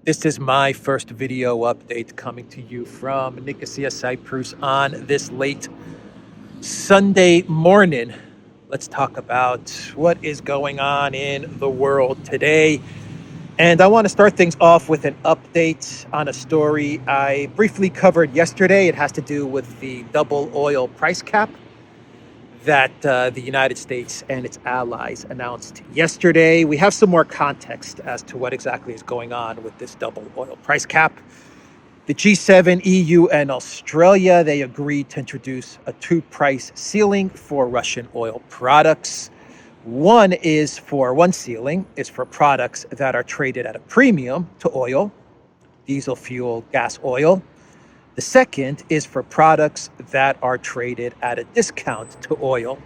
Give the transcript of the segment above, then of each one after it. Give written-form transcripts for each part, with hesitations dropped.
This is my first video update coming to you from Nicosia, Cyprus on this late Sunday morning. Let's talk about what is going on in the world today. And I want to start things off with an update on a story I briefly covered yesterday. It has to do with the double oil price cap that the United States and its allies announced yesterday. We have some more context as to what exactly is going on with this double oil price cap. The G7, EU, and Australia, they agreed to introduce a two-price ceiling for Russian oil products. One ceiling is for products that are traded at a premium to oil, diesel fuel, gas oil. The second is for products that are traded at a discount to oil,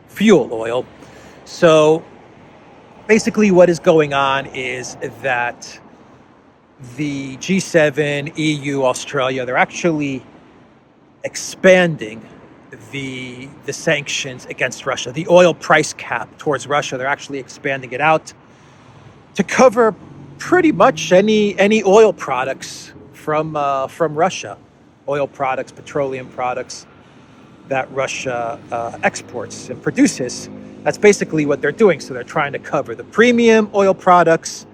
fuel oil. So basically what is going on is that the G7, EU, Australia, they're actually expanding the sanctions against Russia. The oil price cap towards Russia, they're actually expanding it out to cover pretty much any oil products from Russia, oil products, petroleum products that Russia exports and produces. That's basically what they're doing. So they're trying to cover the premium oil products,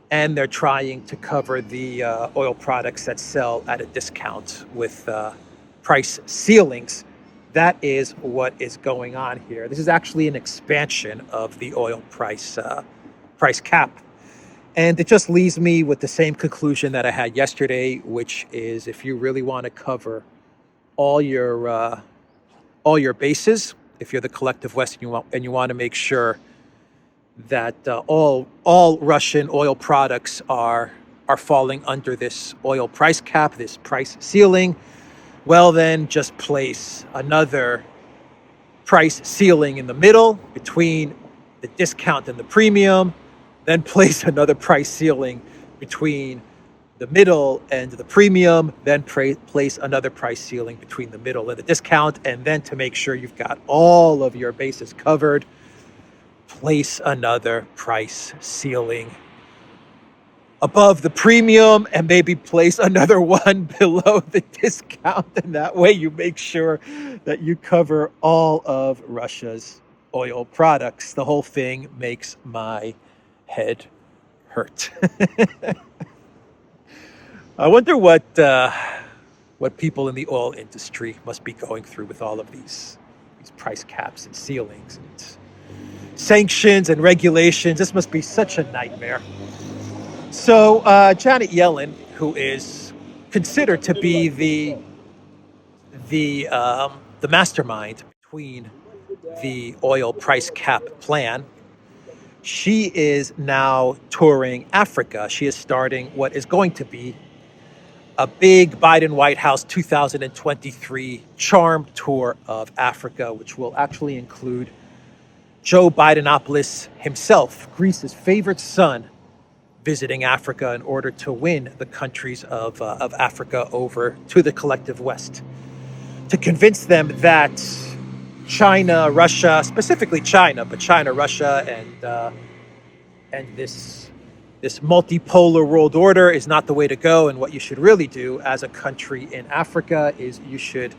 and they're trying to cover the oil products that sell at a discount with price ceilings. That is what is going on here. This is actually an expansion of the oil price cap. And it just leaves me with the same conclusion that I had yesterday, which is if you really want to cover all your bases, if you're the collective West and you want to make sure that all Russian oil products are falling under this oil price cap, this price ceiling, well then just place another price ceiling in the middle between the discount and the premium. Then place another price ceiling between the middle and the premium, then place another price ceiling between the middle and the discount, and then to make sure you've got all of your bases covered, place another price ceiling above the premium and maybe place another one below the discount, and that way you make sure that you cover all of Russia's oil products. The whole thing makes my head hurt. I wonder what people in the oil industry must be going through with all of these price caps and ceilings and sanctions and regulations. This must be such a nightmare. So Janet Yellen, who is considered to be the mastermind between the oil price cap plan, she is now touring Africa. She is starting what is going to be a big Biden White House 2023 charm tour of Africa, which will actually include Joe Bidenopoulos himself, Greece's favorite son, visiting Africa in order to win the countries of Africa over to the collective West, to convince them that China, Russia, specifically China, but China, Russia, and this multipolar world order is not the way to go. And what you should really do as a country in Africa is you should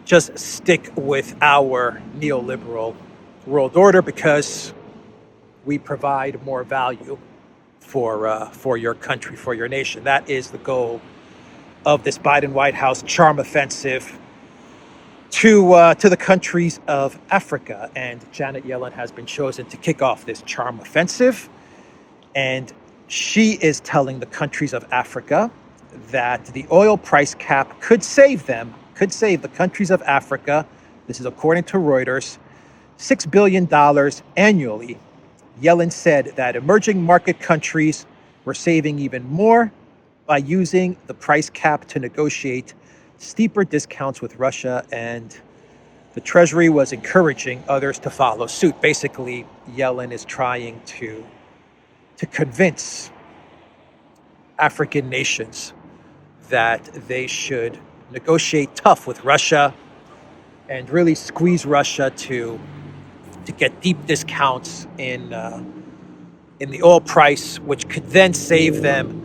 just stick with our neoliberal world order because we provide more value for your country, for your nation. That is the goal of this Biden White House charm offensive to the countries of Africa. And Janet Yellen has been chosen to kick off this charm offensive. And she is telling the countries of Africa that the oil price cap could save the countries of Africa, this is according to Reuters, $6 billion annually. Yellen said that emerging market countries were saving even more by using the price cap to negotiate steeper discounts with Russia, and the Treasury was encouraging others to follow suit. Basically, Yellen is trying to convince African nations that they should negotiate tough with Russia and really squeeze Russia to get deep discounts in the oil price, which could then save them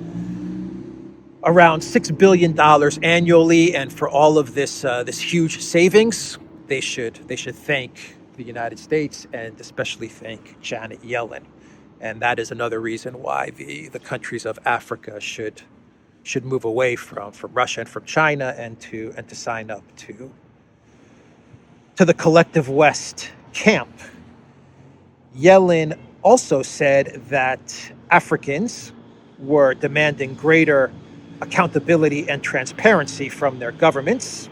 around $6 billion annually, and for all of this huge savings, they should thank the United States and especially thank Janet Yellen, and that is another reason why the countries of Africa should move away from Russia and from China and to sign up to the collective West camp. Yellen also said that Africans were demanding greater accountability and transparency from their governments,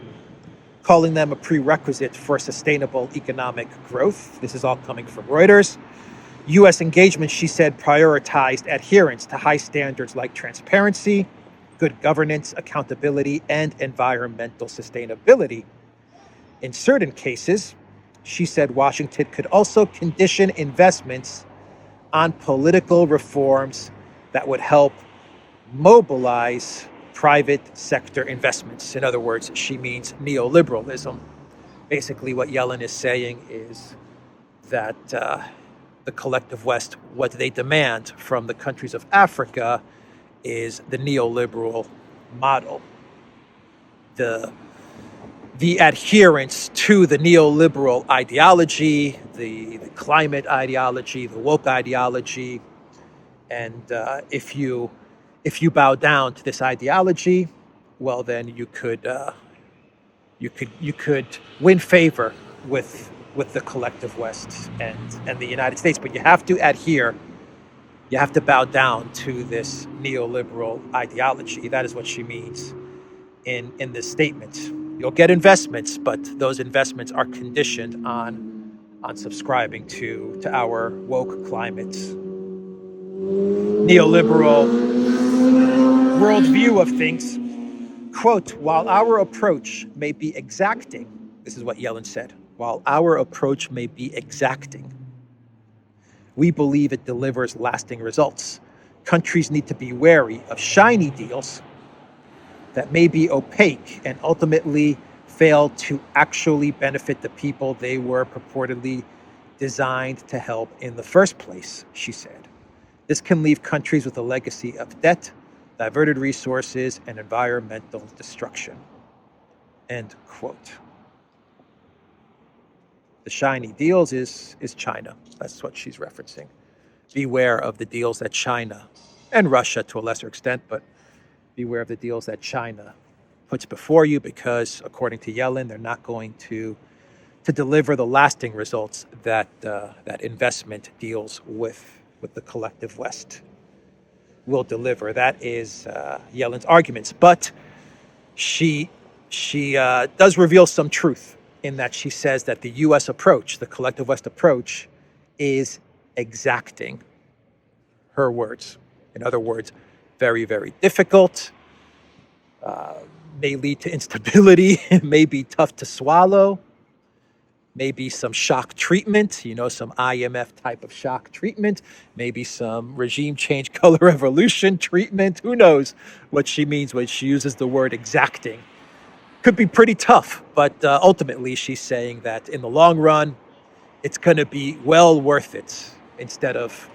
calling them a prerequisite for sustainable economic growth. This is all coming from Reuters. U.S. engagement, she said, prioritized adherence to high standards like transparency, good governance, accountability, and environmental sustainability. In certain cases, she said Washington could also condition investments on political reforms that would help mobilize private sector investments. In other words, she means neoliberalism. Basically, what Yellen is saying is that the collective West, what they demand from the countries of Africa is the neoliberal model. The adherence to the neoliberal ideology, the climate ideology, the woke ideology, and if you bow down to this ideology, well, then you could win favor with the collective West and the United States, but you have to adhere. You have to bow down to this neoliberal ideology. That is what she means in this statement. You'll get investments, but those investments are conditioned on subscribing to our woke climate, neoliberal worldview of things. Quote, while our approach may be exacting, this is what Yellen said, while our approach may be exacting, we believe it delivers lasting results. Countries need to be wary of shiny deals that may be opaque and ultimately fail to actually benefit the people they were purportedly designed to help in the first place, she said. This can leave countries with a legacy of debt, diverted resources, and environmental destruction. End quote. The shiny deals is China. That's what she's referencing. Beware of the deals that China, and Russia to a lesser extent, but beware of the deals that China puts before you, because according to Yellen, they're not going to deliver the lasting results that investment deals with the collective West will deliver. That is Yellen's arguments, but she does reveal some truth in that she says that the U.S. approach, the collective West approach, is exacting. Her words. In other words, very, very difficult, may lead to instability, may be tough to swallow, maybe some shock treatment, some IMF type of shock treatment, maybe some regime change, color revolution treatment. Who knows what she means when she uses the word exacting. Could be pretty tough, but ultimately she's saying that in the long run, it's going to be well worth it instead of,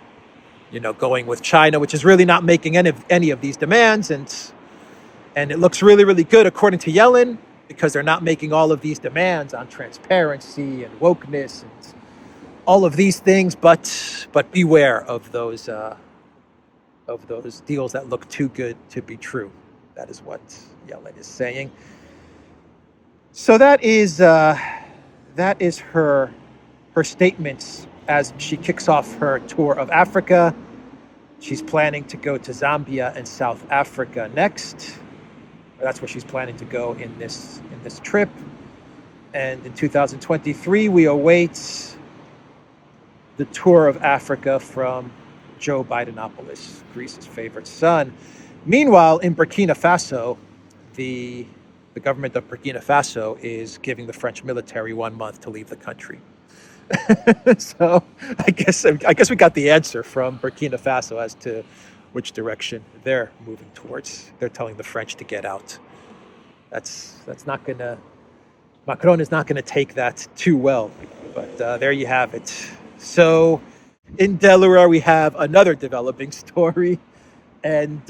going with China, which is really not making any of these demands. And it looks really, really good, according to Yellen, because they're not making all of these demands on transparency and wokeness and all of these things. But beware of those deals that look too good to be true. That is what Yellen is saying. So that is her statements as she kicks off her tour of Africa. She's planning to go to Zambia and South Africa next. That's where she's planning to go in this trip. And in 2023, we await the tour of Africa from Joe Bidenopoulos, Greece's favorite son. Meanwhile, in Burkina Faso, the government of Burkina Faso is giving the French military 1 month to leave the country. So I guess we got the answer from Burkina Faso as to which direction they're moving towards. They're telling the French to get out. That's not gonna. Macron is not gonna take that too well. But there you have it. So in Delaware we have another developing story, and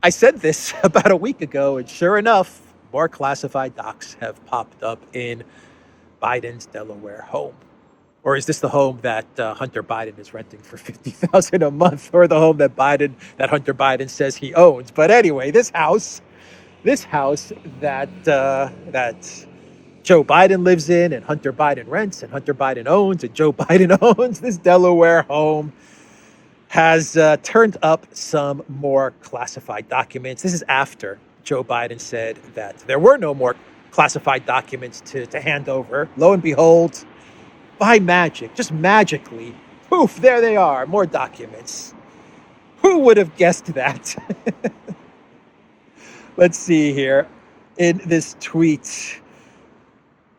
I said this about a week ago, and sure enough, more classified docs have popped up in Biden's Delaware home. Or is this the home that Hunter Biden is renting for $50,000 a month, or the home that Hunter Biden says he owns? But anyway, this house that Joe Biden lives in, and Hunter Biden rents, and Hunter Biden owns, and Joe Biden owns, this Delaware home has turned up some more classified documents. This is after Joe Biden said that there were no more classified documents to hand over. Lo and behold, by magic, just magically, poof, there they are, more documents. Who would have guessed that? Let's see here. In this tweet,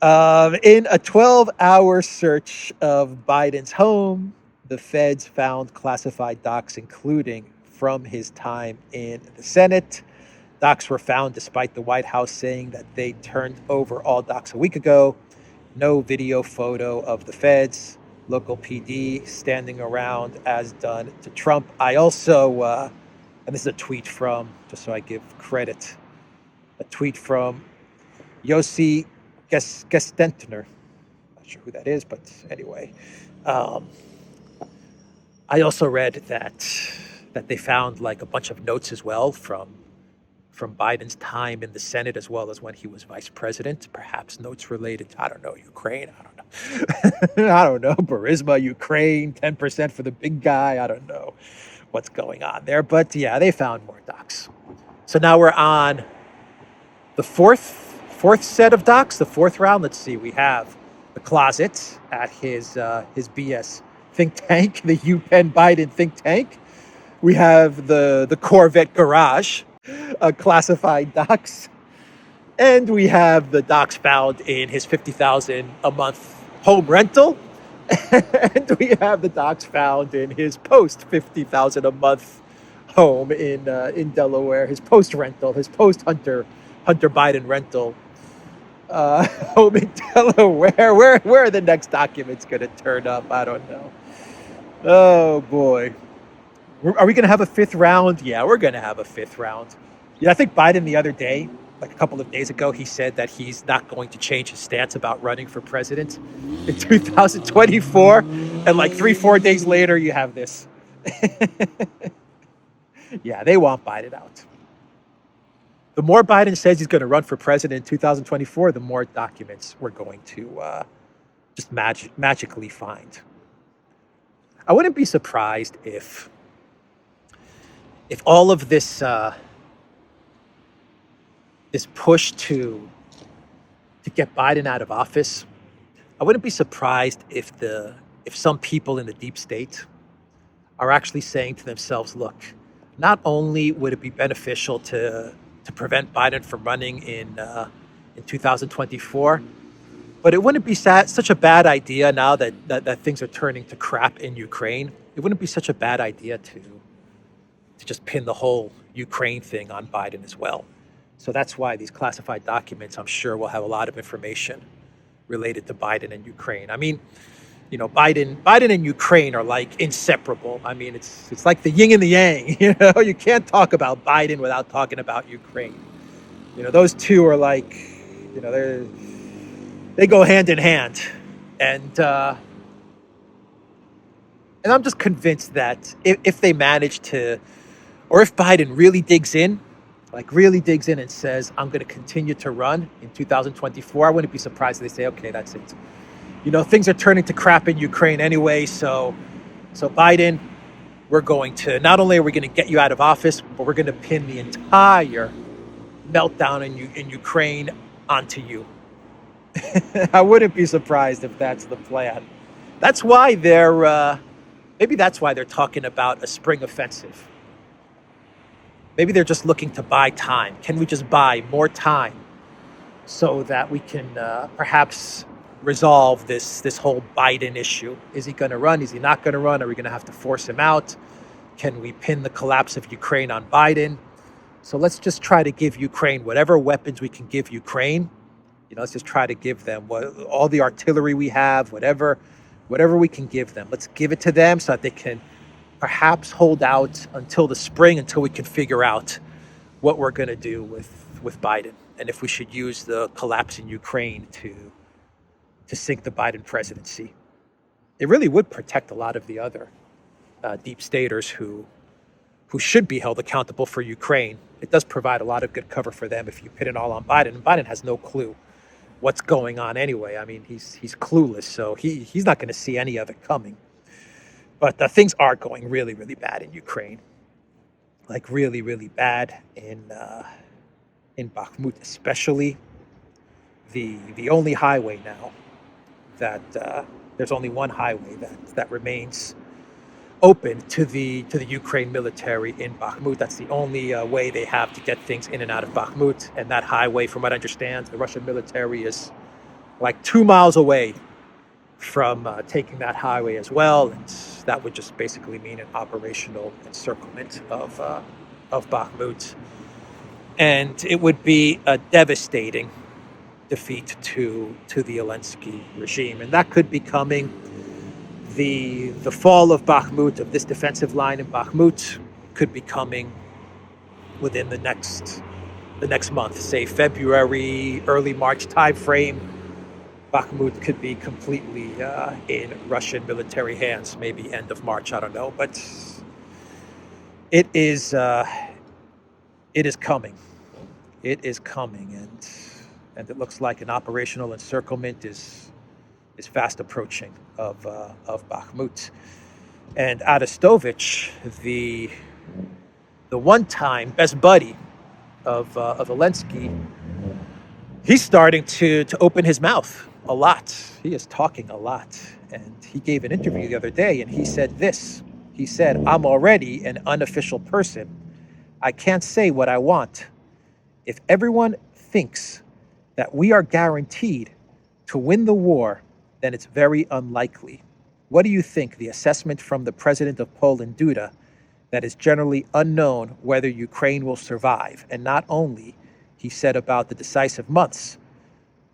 in a 12-hour search of Biden's home, the feds found classified docs, including from his time in the Senate. Docs were found despite the White House saying that they turned over all docs a week ago. No video photo of the feds, local PD standing around as done to Trump. I also, and this is a tweet from, just so I give credit, a tweet from Yossi Gestentner. Not sure who that is, but anyway. I also read that they found like a bunch of notes as well from Biden's time in the Senate, as well as when he was vice president, perhaps notes related to, I don't know, Ukraine, I don't know. I don't know, Burisma, Ukraine, 10% for the big guy, I don't know what's going on there. But yeah, they found more docs. So now we're on the fourth set of docs, the fourth round. Let's see, we have the closet at his BS think tank, the UPenn Biden think tank. We have the Corvette garage, classified docs. And we have the docs found in his $50,000 a month home rental. And we have the docs found in his post $50,000 a month home in Delaware, his post rental, his post Hunter Biden rental home in Delaware. Where are the next documents going to turn up? I don't know. Oh boy. Are we going to have a fifth round? Yeah, we're going to have a fifth round. Yeah, I think Biden the other day, like a couple of days ago, he said that he's not going to change his stance about running for president in 2024. And like 3-4 days later, you have this. Yeah, they want Biden out. The more Biden says he's going to run for president in 2024, the more documents we're going to just magically find. I wouldn't be surprised if all of this this push to get Biden out of office, I wouldn't be surprised if some people in the deep state are actually saying to themselves, look, not only would it be beneficial to prevent Biden from running in 2024, but it wouldn't be such a bad idea now that things are turning to crap in Ukraine. It wouldn't be such a bad idea to just pin the whole Ukraine thing on Biden as well. So that's why these classified documents, I'm sure, will have a lot of information related to Biden and Ukraine. I mean, you know, Biden and Ukraine are like inseparable. I mean, it's like the yin and the yang. You know, you can't talk about Biden without talking about Ukraine. You know, those two are like, you know, they go hand in hand, and I'm just convinced that if they manage to, or if Biden really digs in and says, I'm going to continue to run in 2024, I wouldn't be surprised if they say, okay, that's it. You know, things are turning to crap in Ukraine anyway, so Biden, we're going to, not only are we going to get you out of office, but we're going to pin the entire meltdown in Ukraine onto you. I wouldn't be surprised if that's the plan. That's why maybe that's why they're talking about a spring offensive. Maybe they're just looking to buy time. Can we just buy more time so that we can perhaps resolve this whole Biden issue? Is he going to run? Is he not going to run? Are we going to have to force him out? Can we pin the collapse of Ukraine on Biden? So let's just try to give Ukraine whatever weapons we can give Ukraine. You know, let's just try to give them all the artillery we have, whatever we can give them. Let's give it to them so that they can perhaps hold out until the spring, until we can figure out what we're going to do with Biden, and if we should use the collapse in Ukraine to sink the Biden presidency. It really would protect a lot of the other deep staters who should be held accountable for Ukraine. It does provide a lot of good cover for them if you pin it all on Biden. And Biden has no clue what's going on anyway. I mean, he's clueless, so he's not going to see any of it coming. But things are going really, really bad in Ukraine, like really, really bad in Bakhmut, especially. The only highway now that there's only one highway that remains open to the Ukraine military in Bakhmut. That's the only way they have to get things in and out of Bakhmut. And that highway, from what I understand, the Russian military is like 2 miles away from taking that highway as well. And that would just basically mean an operational encirclement of Bakhmut. And it would be a devastating defeat to the Zelensky regime. And that could be coming. The fall of Bakhmut, of this defensive line in Bakhmut, could be coming within the next month, say February, early March timeframe. Bakhmut could be completely in Russian military hands, maybe end of March, I don't know. But it is coming. It is coming, and it looks like an operational encirclement is fast approaching of Bakhmut. And Arestovych, the one-time best buddy of Zelensky, he's starting to open his mouth a lot. He is talking a lot. And he gave an interview the other day, and he said this. He said, "I'm already an unofficial person. I can't say what I want. If everyone thinks that we are guaranteed to win the war, then it's very unlikely. What do you think? The assessment from the president of Poland, Duda, that is generally unknown whether Ukraine will survive. And not only, he said about the decisive months,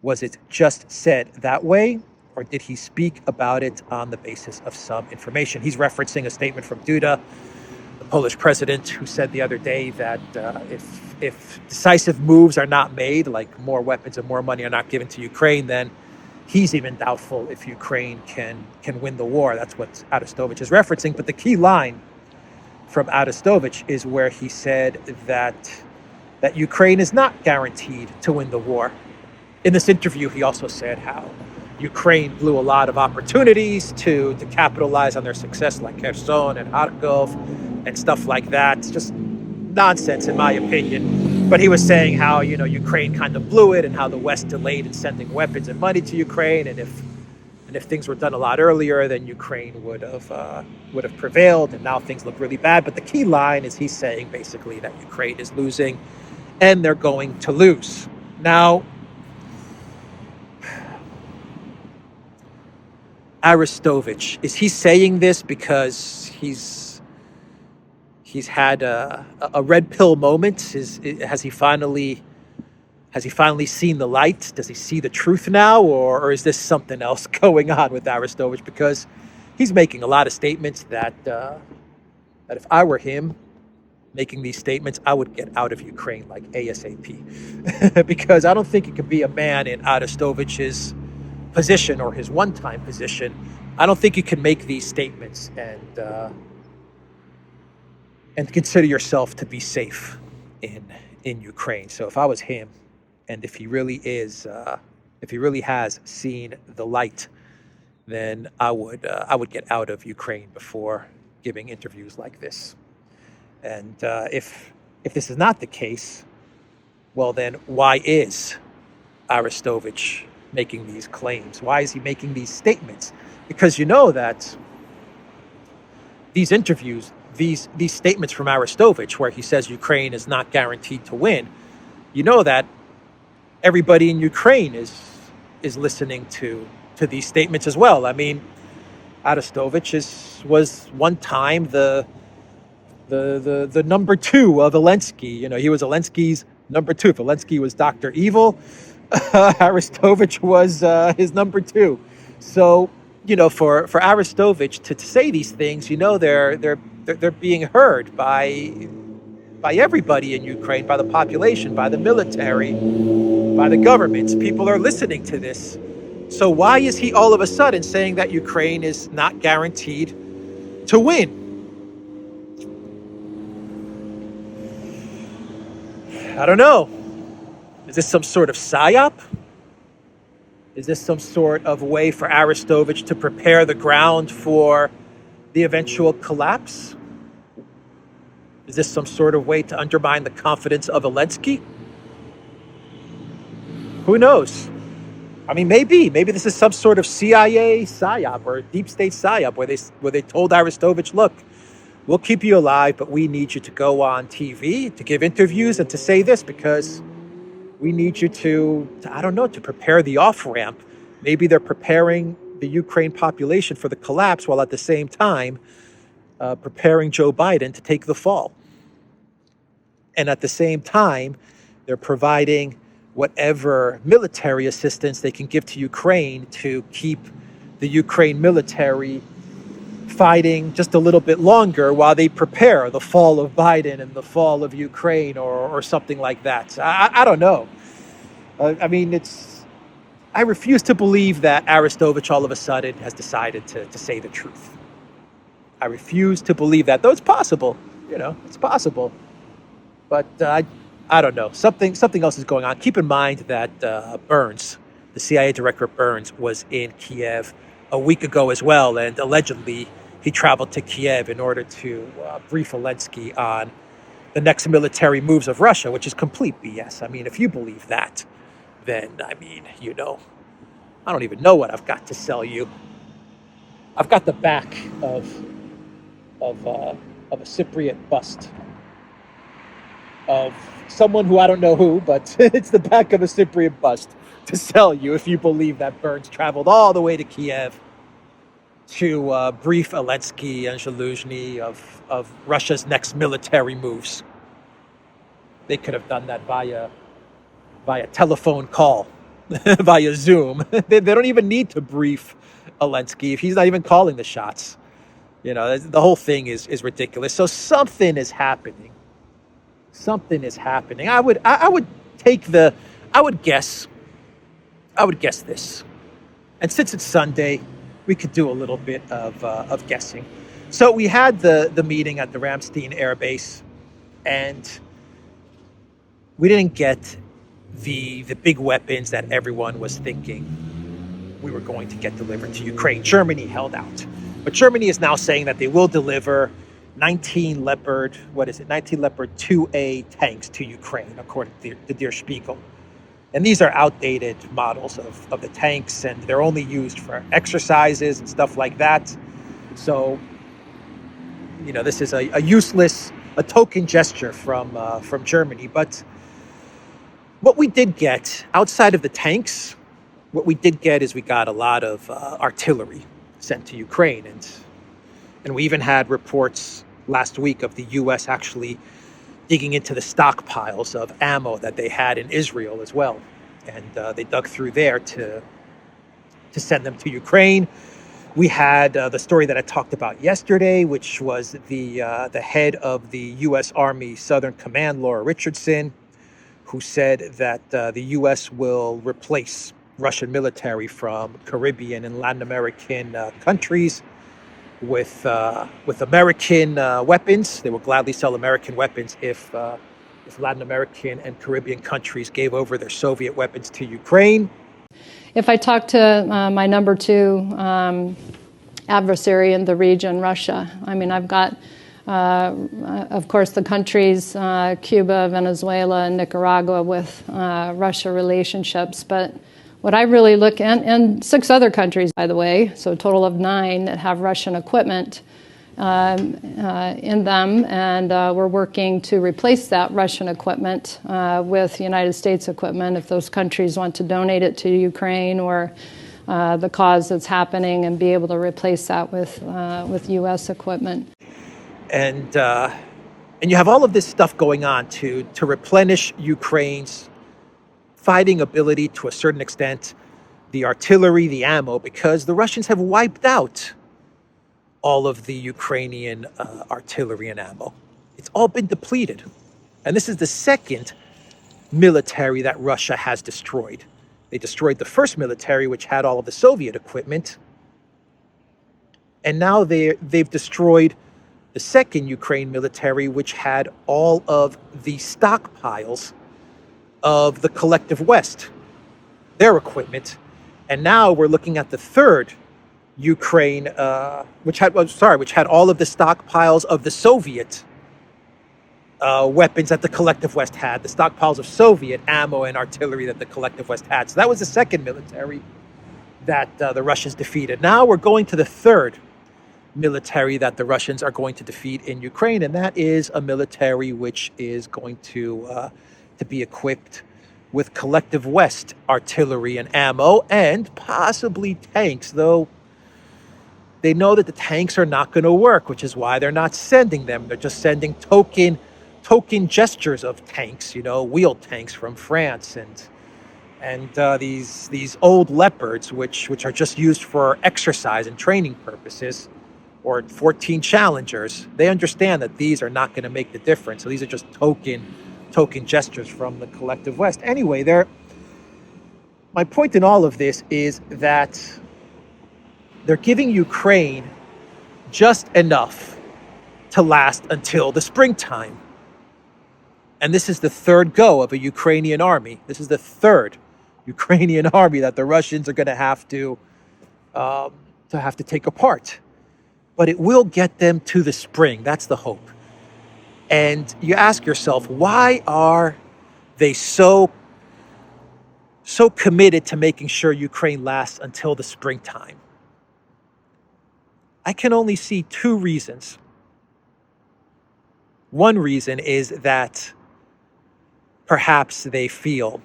was it just said that way, or did he speak about it on the basis of some information?" He's referencing a statement from Duda, the Polish president, who said the other day that if decisive moves are not made, like more weapons and more money are not given to Ukraine, then he's even doubtful if Ukraine can win the war. That's what Arestovich is referencing. But the key line from Arestovich is where he said that Ukraine is not guaranteed to win the war. In this interview, he also said how Ukraine blew a lot of opportunities to capitalize on their success, like Kherson and Kharkov and stuff like that. It's just nonsense, in my opinion. But he was saying how, Ukraine kind of blew it, and how the West delayed in sending weapons and money to Ukraine, and if things were done a lot earlier, then Ukraine would have prevailed, and now things look really bad. But the key line is he's saying basically that Ukraine is losing, and they're going to lose. Now, Arestovich, is he saying this because he's had a red pill moment? Has he finally seen the light? Does he see the truth now, or is this something else going on with Arestovich? Because he's making a lot of statements that if I were him making these statements, I would get out of Ukraine like ASAP. Because I don't think it could be a man in Arestovich's position, or his one-time position. I don't think you can make these statements and consider yourself to be safe in Ukraine. So if I was him, and if he really has seen the light, then I would get out of Ukraine before giving interviews like this. And if this is not the case, well, then why is Arestovich making these claims? Why is he making these statements? Because you know that these interviews, these statements from Arestovich, where he says Ukraine is not guaranteed to win, you know that everybody in Ukraine is listening to these statements as well. I mean, Arestovich was one time the number two of Zelensky. He was Zelensky's number two. If Zelensky was Dr. Evil, Arestovich was his number two. So, for Arestovich to say these things, they're being heard by by everybody in Ukraine, by the population, by the military, by the government. People are listening to this. So why is he all of a sudden saying that Ukraine is not guaranteed to win? I don't know. Is this some sort of psyop? Is this some sort of way for Arestovych to prepare the ground for the eventual collapse? Is this some sort of way to undermine the confidence of Zelensky? Who knows? I mean, maybe this is some sort of CIA psyop or deep state psyop where they told Arestovych, look, we'll keep you alive, but we need you to go on TV, to give interviews, and to say this because we need you to I don't know, to prepare the off-ramp. Maybe they're preparing the Ukraine population for the collapse while at the same time preparing Joe Biden to take the fall. And at the same time, they're providing whatever military assistance they can give to Ukraine to keep the Ukraine military fighting just a little bit longer while they prepare the fall of Biden and the fall of Ukraine or something like that. I don't know. I mean, I refuse to believe that Arestovych all of a sudden has decided to say the truth. I refuse to believe that, though it's possible, it's possible. But I don't know. Something else is going on. Keep in mind that Burns, the CIA director Burns, was in Kiev a week ago as well, and allegedly he traveled to Kiev in order to brief Zelensky on the next military moves of Russia, which is complete BS. I mean, if you believe that, then, I don't even know what I've got to sell you. I've got the back of a Cypriot bust of someone who I don't know who, but it's the back of a Cypriot bust to sell you if you believe that Burns traveled all the way to Kiev to brief Zelensky and Zaluzhny of Russia's next military moves. They could have done that via telephone call, via Zoom. They don't even need to brief Zelensky if he's not even calling the shots. The whole thing is ridiculous. So something is happening. Something is happening. I would guess this. And since it's Sunday, we could do a little bit of guessing. So we had the meeting at the Ramstein Air Base, and we didn't get the big weapons that everyone was thinking we were going to get delivered to Ukraine. Germany held out. But Germany is now saying that they will deliver 19 Leopard 2A tanks to Ukraine, according to Der Spiegel. And these are outdated models of the tanks, and they're only used for exercises and stuff like that. So, this is a useless, a token gesture from Germany. But what we did get, outside of the tanks, what we did get is we got a lot of artillery sent to Ukraine. And we even had reports last week of the U.S. actually digging into the stockpiles of ammo that they had in Israel as well. And they dug through there to send them to Ukraine. We had the story that I talked about yesterday, which was the head of the U.S. Army Southern Command, Laura Richardson, who said that the U.S. will replace Russian military from Caribbean and Latin American countries with American weapons. They will gladly sell American weapons if Latin American and Caribbean countries gave over their Soviet weapons to Ukraine. If I talk to my number two adversary in the region, Russia, I've got, of course, the countries, Cuba, Venezuela, and Nicaragua with Russia relationships, but what I really look at, and 6 other countries, by the way, so a total of 9 that have Russian equipment in them, and we're working to replace that Russian equipment with United States equipment if those countries want to donate it to Ukraine or the cause that's happening, and be able to replace that with U.S. equipment. And you have all of this stuff going on to replenish Ukraine's fighting ability to a certain extent, the artillery, the ammo, because the Russians have wiped out all of the Ukrainian artillery and ammo. It's all been depleted. And this is the second military that Russia has destroyed. They destroyed the first military, which had all of the Soviet equipment. And now they've destroyed the second Ukraine military, which had all of the stockpiles of the collective West, their equipment. And now we're looking at the third Ukraine, which had all of the stockpiles of the Soviet weapons that the collective West had, the stockpiles of Soviet ammo and artillery that the collective West had. So that was the second military that the Russians defeated. Now we're going to the third military that the Russians are going to defeat in Ukraine, and that is a military which is going to be equipped with collective West artillery and ammo and possibly tanks, though they know that the tanks are not going to work, which is why they're not sending them. They're just sending token gestures of tanks, wheeled tanks from France and these old Leopards, which are just used for exercise and training purposes, or 14 Challengers. They understand that these are not going to make the difference. So these are just token gestures from the collective West. Anyway, my point in all of this is that they're giving Ukraine just enough to last until the springtime. And this is the third go of a Ukrainian army. This is the third Ukrainian army that the Russians are going to have to take apart. But it will get them to the spring. That's the hope. And you ask yourself, why are they so committed to making sure Ukraine lasts until the springtime? I can only see two reasons. One reason is that perhaps they feel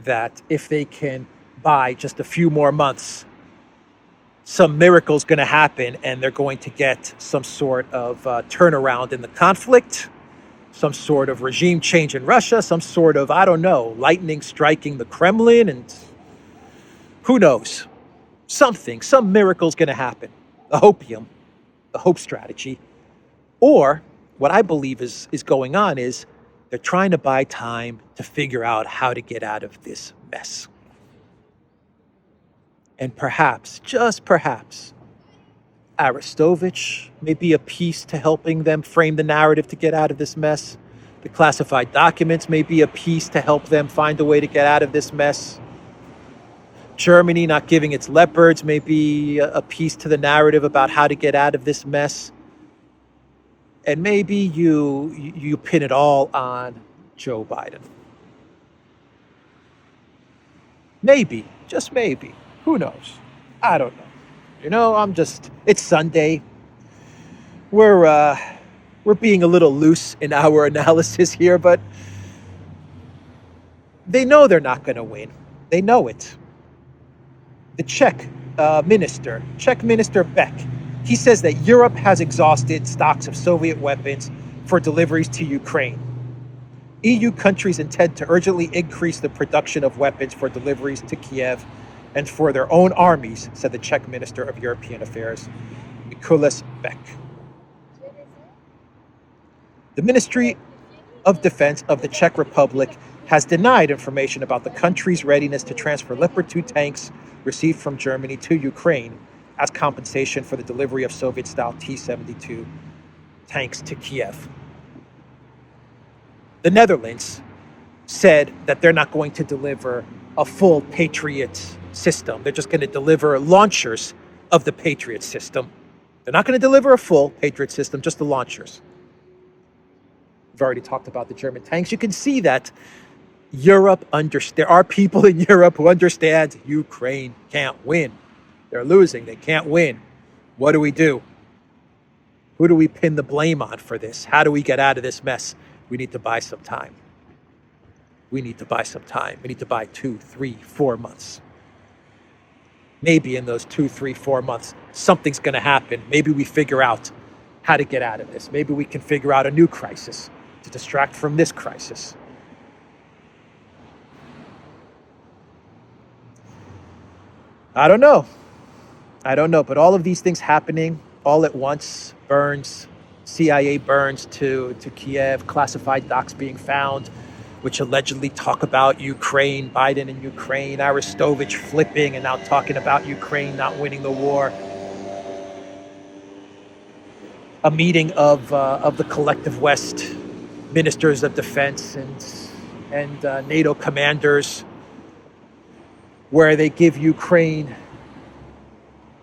that if they can buy just a few more months, some miracle's going to happen and they're going to get some sort of turnaround in the conflict, some sort of regime change in Russia, some sort of, lightning striking the Kremlin, and who knows? Some miracle's going to happen. The hope strategy. Or what I believe is going on is they're trying to buy time to figure out how to get out of this mess. And perhaps, just perhaps, Arestovych may be a piece to helping them frame the narrative to get out of this mess. The classified documents may be a piece to help them find a way to get out of this mess. Germany not giving its Leopards may be a piece to the narrative about how to get out of this mess. And maybe you pin it all on Joe Biden. Maybe, just maybe. Who knows? I don't know. It's Sunday. We're being a little loose in our analysis here, but they know they're not going to win. They know it. The Czech Minister Beck, he says that Europe has exhausted stocks of Soviet weapons for deliveries to Ukraine. EU countries intend to urgently increase the production of weapons for deliveries to Kiev and for their own armies, said the Czech Minister of European Affairs, Mikuláš Bek. The Ministry of Defense of the Czech Republic has denied information about the country's readiness to transfer Leopard 2 tanks received from Germany to Ukraine as compensation for the delivery of Soviet-style T-72 tanks to Kiev. The Netherlands said that they're not going to deliver a full Patriot system. They're just going to deliver launchers of the Patriot system. They're not going to deliver a full Patriot system, just the launchers. We've already talked about the German tanks. You can see that there are people in Europe who understand Ukraine can't win. They're losing. They can't win. What do we do? Who do we pin the blame on for this? How do we get out of this mess? We need to buy some time. We need to buy 2, 3, 4 months. Maybe in those 2, 3, 4 months, something's going to happen. Maybe we figure out how to get out of this. Maybe we can figure out a new crisis to distract from this crisis. I don't know, but all of these things happening all at once burns CIA burns to Kiev, classified docs being found, which allegedly talk about Ukraine, Biden and Ukraine, Arestovych flipping and now talking about Ukraine not winning the war. A meeting of the collective West, ministers of defense and NATO commanders, where they give Ukraine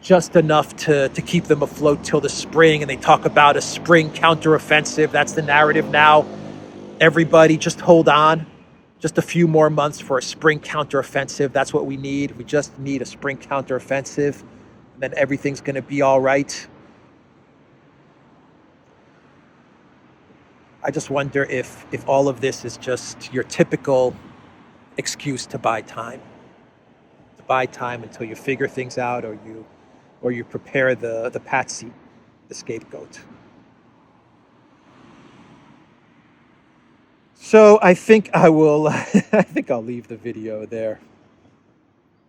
just enough to keep them afloat till the spring, and they talk about a spring counteroffensive. That's the narrative now. Everybody just hold on. Just a few more months for a spring counteroffensive. That's what we need. We just need a spring counteroffensive, and then everything's going to be all right. I just wonder if all of this is just your typical excuse to buy time. To buy time until you figure things out, or you prepare the patsy, the scapegoat. So I think I will. I think I'll leave the video there,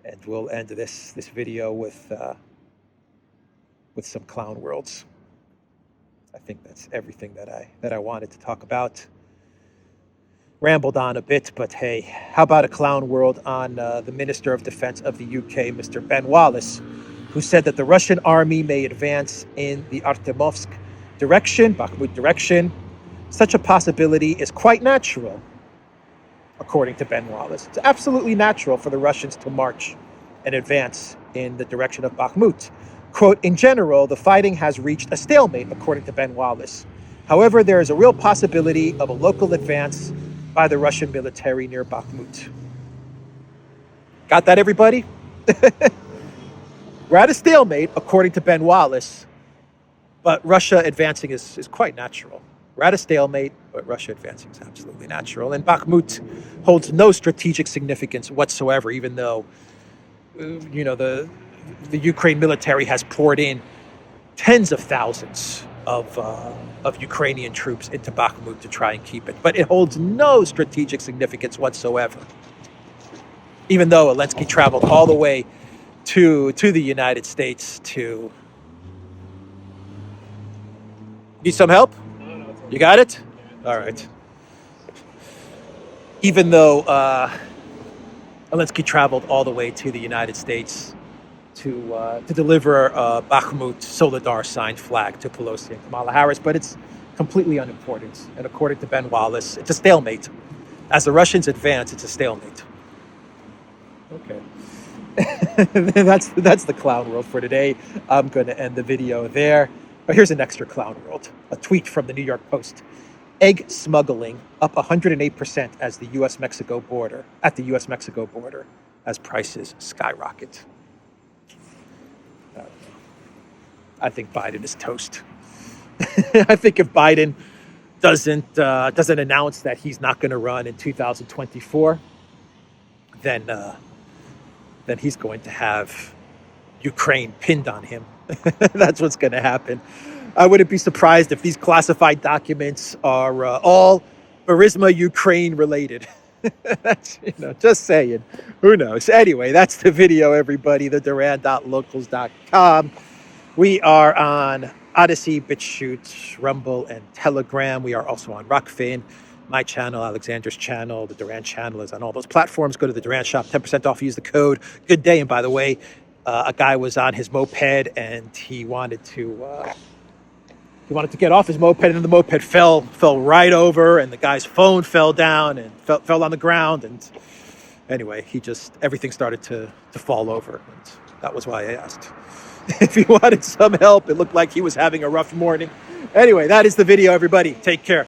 and we'll end this video with some clown worlds. I think that's everything that I wanted to talk about. Rambled on a bit, but hey, how about a clown world on the Minister of Defense of the UK, Mr. Ben Wallace, who said that the Russian army may advance in the Artemovsk direction, Bakhmut direction. Such a possibility is quite natural, according to Ben Wallace. It's absolutely natural for the Russians to march and advance in the direction of Bakhmut. Quote, in general, the fighting has reached a stalemate, according to Ben Wallace. However, there is a real possibility of a local advance by the Russian military near Bakhmut. Got that, everybody? We're at a stalemate, according to Ben Wallace, but Russia advancing is quite natural. We're at a stalemate, but Russia advancing is absolutely natural. And Bakhmut holds no strategic significance whatsoever, even though, the Ukraine military has poured in tens of thousands of Ukrainian troops into Bakhmut to try and keep it. But it holds no strategic significance whatsoever. Even though Zelensky traveled all the way to the United States to... Need some help? You got it? All right. Even though Zelensky traveled all the way to the United States to deliver a Bakhmut Solidar signed flag to Pelosi and Kamala Harris, but it's completely unimportant. And according to Ben Wallace, it's a stalemate. As the Russians advance, it's a stalemate. Okay. That's the clown world for today. I'm going to end the video there. But here's an extra clown world. A tweet from the New York Post. Egg smuggling up 108% as the U.S.-Mexico border, at the U.S.-Mexico border, as prices skyrocket. I think Biden is toast. I think if Biden doesn't announce that he's not going to run in 2024, then he's going to have Ukraine pinned on him. That's what's going to happen. I wouldn't be surprised if these classified documents are all Burisma Ukraine related. That's, just saying. Who knows? Anyway, that's the video, everybody. The Duran.locals.com. We are on ODYSEE, BitChute, Rumble, and Telegram. We are also on Rockfin. My channel, Alexander's channel, the Duran channel is on all those platforms. Go to the Duran shop, 10% off. Use the code Good Day. And by the way, a guy was on his moped and he wanted to get off his moped, and then the moped fell right over, and the guy's phone fell down and fell on the ground. And anyway, everything started to fall over. And that was why I asked if he wanted some help. It looked like he was having a rough morning. Anyway, that is the video, everybody. Take care.